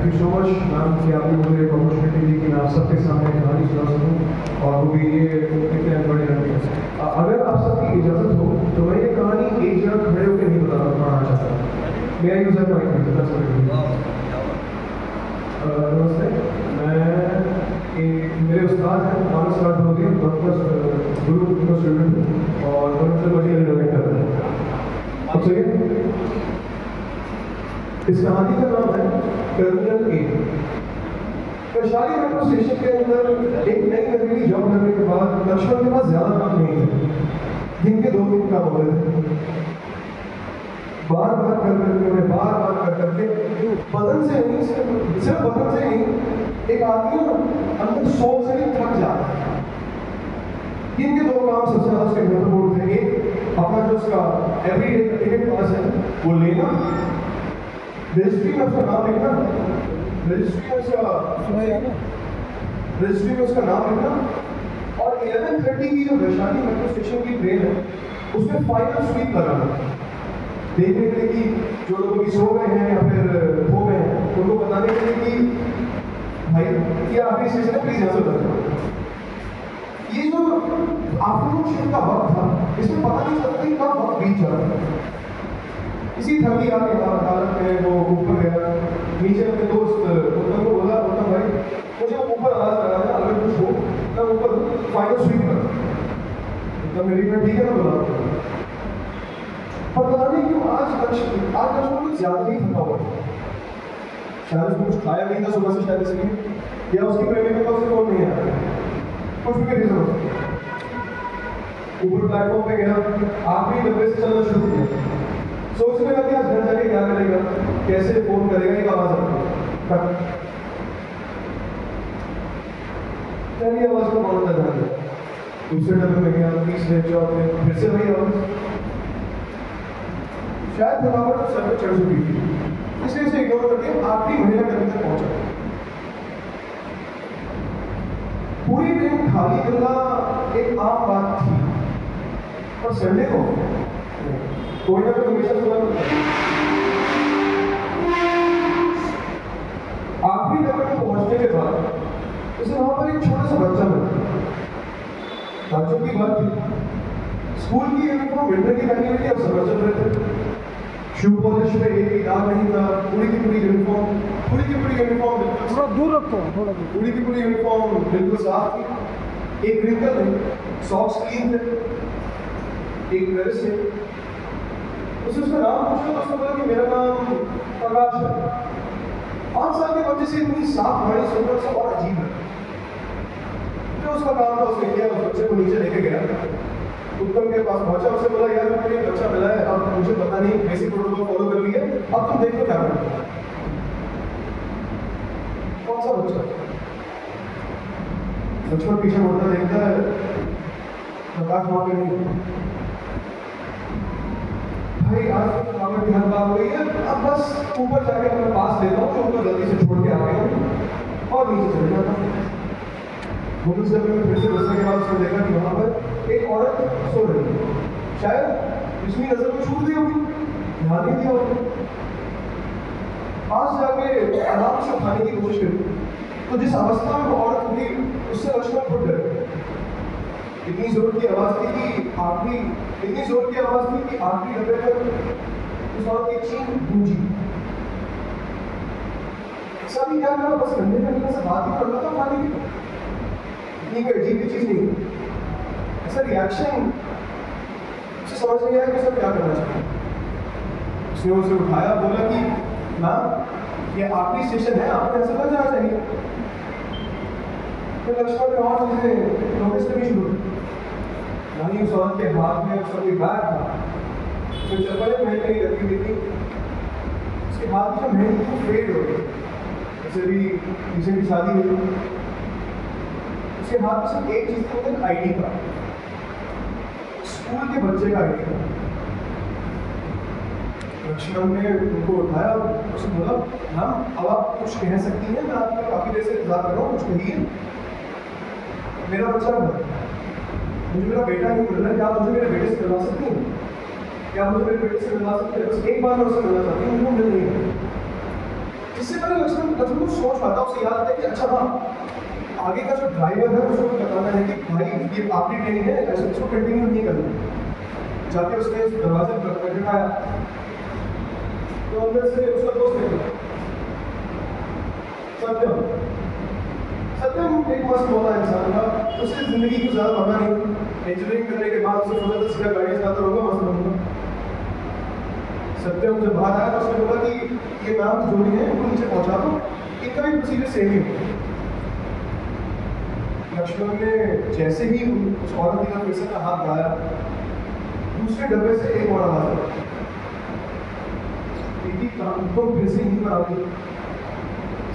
Thank you so much ma'am कि आपने मुझे एक अपॉर्चुनिटी दी कि मैं आप सबके सामने कहानी सुना सकूँ और वो भी ये इतने बड़े रंग में। अगर आप सबकी इजाज़त हो तो मैं ये कहानी एक जगह खड़े होकर नहीं बताना चाहता। मेरा यूज़र पॉइंट बता सकते नमस्ते, मेरे उस्ताद हैं आनंद सर होती है गुरु का स्टूडेंट हूँ और मतलब बड़ी डेवलप कर रहे हैं। आप सही इस कहानी का नाम है टर्मिनल ए। वैशाली मेट्रो स्टेशन के अंदर एक नई नौकरी जॉब करने के बाद लक्ष्मण के पास ज्यादा काम नहीं थे, दिन के 2 काम हो रहे थे। बार बार कर करके बदन से नहीं, सिर्फ बदन से नहीं, एक आदमी अंदर सोच से भी थक जाता है। इनके 2 काम सबसे ज्यादा उसके महत्वपूर्ण थे। एक, अपना जो उसका एवरीडे टिकट पास है वो लेना, रजिस्ट्री में उसका नाम लिखना, रजिस्ट्री में उसका नाम लिखना, और 11:30 की जो वैशाली मेट्रो स्टेशन की ट्रेन है उसमें फाइनल स्वीप लगाना, देखने के लिए कि जो लोग अभी सो गए हैं या फिर हो गए हैं उनको बताने के लिए कि भाई ये आखिरी स्टेशन है, प्लीज यहाँ से उतर जाओ। ये जो आफ्टरनून शिफ्ट का वक्त था इसमें पता नहीं चलता कि कब वक्त बीत जा रहा है। इसी थकी हालत में वो ऊपर गया, नीचे अपने दोस्त उत्तम को बोला, उत्तम भाई मुझे ऊपर आवाज लगा था, अगर कुछ हो मैं ऊपर फाइनल स्वीप कर। उत्तम मेरी में ठीक है ना बोला, पर पता नहीं क्यों आज लक्ष्मण कुछ ज्यादा ही थका हुआ था। शायद उसने कुछ खाया नहीं था सुबह से, शायद इसलिए, या उसकी प्रेमिका का उससे फोन नहीं आया, कुछ भी रीजन हो सकता। ऊपर प्लेटफॉर्म पे गया, आखिरी डब्बे से चलना शुरू किया, सोचने लगा कि आज घर जाके क्या करेगा, कैसे फोन करेगा, एक आवाज आती, पहली आवाज को मानता था। दूसरे डब्बे में गया, तीसरे, चौथे, फिर से वही आवाज। शायद थकावट तो सर पे चढ़ चुकी थी, इसलिए उसे इग्नोर करके आखिरी महिला डब्बे तक पहुंचा। पूरी ट्रेन खाली मिलना एक आम बात थी, और संडे को कोई ना कोई हमेशा सुबह आखिरी डब्बे में पहुंचने के बाद उसे वहां पर एक छोटा सा बच्चा मिला। ताज्जुब की बात थी, स्कूल की यूनिफॉर्म विंटर की पहनी हुई थी और समर चल रहे थे, शू पॉलिश में एक भी दाग नहीं था, पूरी की पूरी यूनिफॉर्म थोड़ा दूर रखो, पूरी की पूरी यूनिफॉर्म बिल्कुल साफ थी, एक रिंकल नहीं, सॉक्स क्लीन थे, एक ड्रेस है। उसे उसका नाम पूछा तो उसने बोला कि मेरा नाम प्रकाश है। 5 साल के बच्चे से इतनी साफ वाणी सुनकर से और अजीब है। तो उसका काम था, उसने किया, उस बच्चे को नीचे लेके गया, उत्तम के पास पहुंचा, उससे बोला यार मुझे एक बच्चा मिला है, अब मुझे पता नहीं बेसिक प्रोटोकॉल फॉलो कर लिया, अब तुम देखो क्या करना। कौन सा बच्चा? लक्ष्मण पीछे मुड़ता देखता है, प्रकाश वहां पे नहीं। भाई आज तो थकावट की हद बात हो गई है, अब बस ऊपर जाके अपना पास लेता हूँ, जो ऊपर जल्दी से छोड़ के आ गया हूँ और नीचे चले जाता हूँ। मुझे से फिर से बसने के बाद उसने देखा कि वहां पर एक औरत सो रही है, शायद इसमें नजर में छूट दी होगी, ध्यान नहीं दिया होगा। पास जाके आराम से उठाने की कोशिश करी तो जिस अवस्था में वो औरत हुई उससे लक्ष्मण फुट गए। इतनी जोर की आवाज थी कि आखिरी डब्बे पर उस औरत की चीख गूंजी। सभी क्या करा, बस कंधे से बात ही कर रहा था पानी की, इतनी कोई अजीब चीज नहीं। ऐसा रिएक्शन उसे समझ नहीं आया कि उसे क्या करना चाहिए। उसने उसे उठाया, बोला कि मैम ये आखिरी स्टेशन है, आपको ऐसे लग जाना चाहिए। फिर लक्ष्मण ने और चीजें नोटिस करनी शुरू की, यानी उस औरत के हाथ में उसका कोई बैग था, जो चप्पलें महंगी नहीं रखी थी, उसके हाथ की जो महंगी थी फेड हो गई, जैसे भी किसी की शादी हुई, उसके हाथ में सिर्फ एक चीज थी, वो आईडी था, स्कूल के बच्चे का आईडी था। लक्ष्मण ने उनको उठाया और उसने बोला मैम अब आप कुछ कह सकती हैं, मैं आपका काफी देर से इंतजार कर रहा हूँ, कुछ कहिए। मेरा बच्चा मुझे मेरा बेटा नहीं मिल रहा है, क्या आप मुझे मेरे बेटे से मिलवा सकती हैं? क्या मुझे मेरे बेटे से मिलवा सकते हैं? बस एक बार मैं उससे मिलना चाहती हूँ, मुझे मिल नहीं रहा। जिस इससे पहले लक्ष्मण को सोच पाता, उसे याद आता है कि अच्छा हाँ, आगे का जो ड्राइवर है उसको बताना है कि भाई ये आपकी ट्रेनिंग है, ऐसे इसको कंटिन्यू नहीं करना। जाके उसने दरवाजे पर खटखटाया तो अंदर से उसका दोस्त निकला, सत्यम। सत्यम एक मस्त बोला इंसान था, उसे जिंदगी को ज़्यादा पता नहीं, इंजीनियरिंग करने के बाद उसे सोचा था सीधा गाड़ी चलाता रहूँगा, मस्त रहूँगा। सत्यम जब बाहर आया तो उसने बोला कि ये मैम जो भी है उनको नीचे पहुँचा दो, इनका भी प्रोसीजर सेम ही होगा। लक्ष्मण ने जैसे ही उस औरत की तरफ का हाथ बढ़ाया, दूसरे डब्बे से एक और आवाज आई, तो फिर से नहीं पर आती,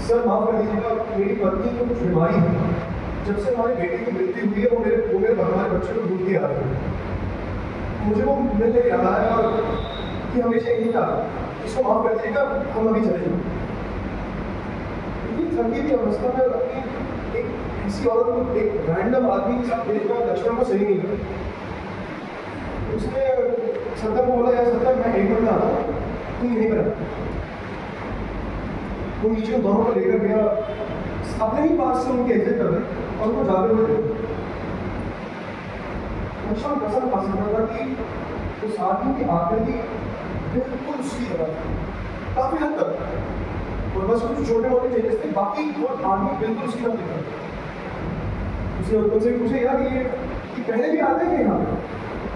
सर माफ कर दीजिएगा, मेरी पत्नी को कुछ बीमारी है, जब से हमारे बेटे की मृत्यु हुई है वो मेरे हमारे बच्चे को ढूंढ के आ रहे हैं, मुझे वो मिलने के रहा है और कि हमेशा यही था, इसको माफ कर दीजिएगा, हम अभी चले जाएंगे। इतनी थकी हुई अवस्था में अपनी एक ऐसी औरत को, एक रैंडम आदमी के साथ भेजना लक्ष्मण को सही नहीं लगा। उसने सत्यम को बोला, यार सत्यम मैं एक मिनट आता हूँ, तुम यहीं पर। वो नीचे दोनों को लेकर गया, अपने ही पास से उनके एग्जिट कर रहे और उनको जाते हुए लक्ष्मण कसम खा सकता था कि उस आदमी की आकृति बिल्कुल उसकी तरह थी, काफी हद तक, और बस कुछ छोटे मोटे चेंजेस थे, बाकी वो आदमी बिल्कुल उसकी तरह दिखा। उसने उनसे पूछे, यार ये पहले भी आते हैं यहाँ?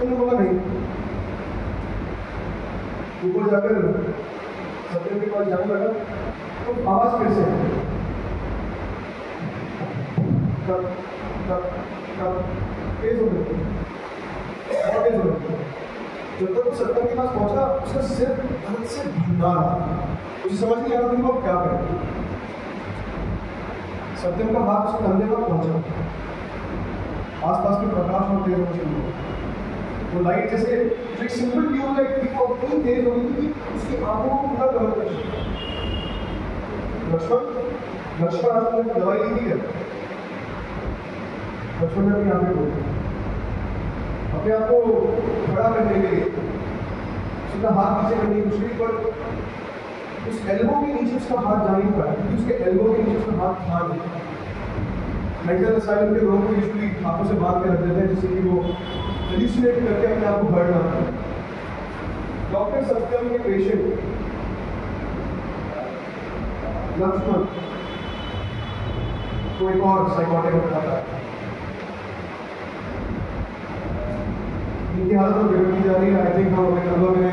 उन्होंने बोला नहीं। ऊपर जाकर सत्यम के पास जाने लगा तो आवाज फिर से तेज हो गई, बहुत तेज हो गई। जब तक वो सत्यम के पास पहुंचा, उसका सिर दर्द से भंगा रहा, उसे समझ नहीं आ रहा था वो क्या करे। सत्यम का हाथ उसके कंधे पर पहुंचा, आसपास के प्रकाश और तेज होना शुरू हुआ। वो लाइट जैसे एक सिंपल ट्यूब लाइट थी और इतनी तेज हो गई कि उसकी आंखों को पूरा कवर कर दिया। लक्ष्मण आज ने दवाई ली थी, लक्ष्मण ने अपनी आंखें खोली, अपने आप को खड़ा करने के लिए उसका हाथ नीचे करने की कोशिश, पर उस एल्बो के नीचे उसका हाथ जा नहीं पाया, क्योंकि उसके एल्बो के नीचे उसका हाथ था नहीं। मेंटल असाइलम के लोगों को यूजुअली हाथों से बांध के रख देते हैं, जिससे कि वो हेल्यूसिनेट करके अपने आप को हर्ट ना करें। डॉक्टर सत्यम के पेशेंट लक्ष्मण को एक और साइकोटिक बताता है, इनकी हालत तो बिगड़ती जा रही है, आई थिंक हम अपने कदमों में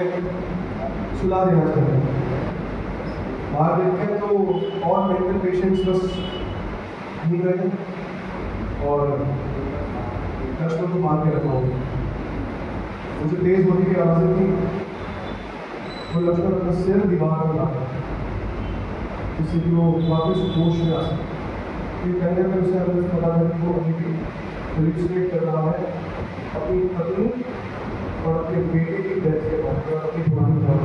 सुला देना चाहिए। बाहर देखते हैं तो और मेंटल पेशेंट्स बस नहीं गए और लक्ष्मण को मार के रखा होगा। मुझे तेज होने की आवाज़ें थी, वो लक्ष्मण अपना सिर दीवार पर लाता, जिससे कि वो वापस होश में आ सके। फिर कहने में उसे अंदर से पता था कि वो अभी भी हेल्यूसिनेट कर रहा है अपनी पत्नी और अपने बेटे की डेथ के बाद, अपनी पुरानी जॉब।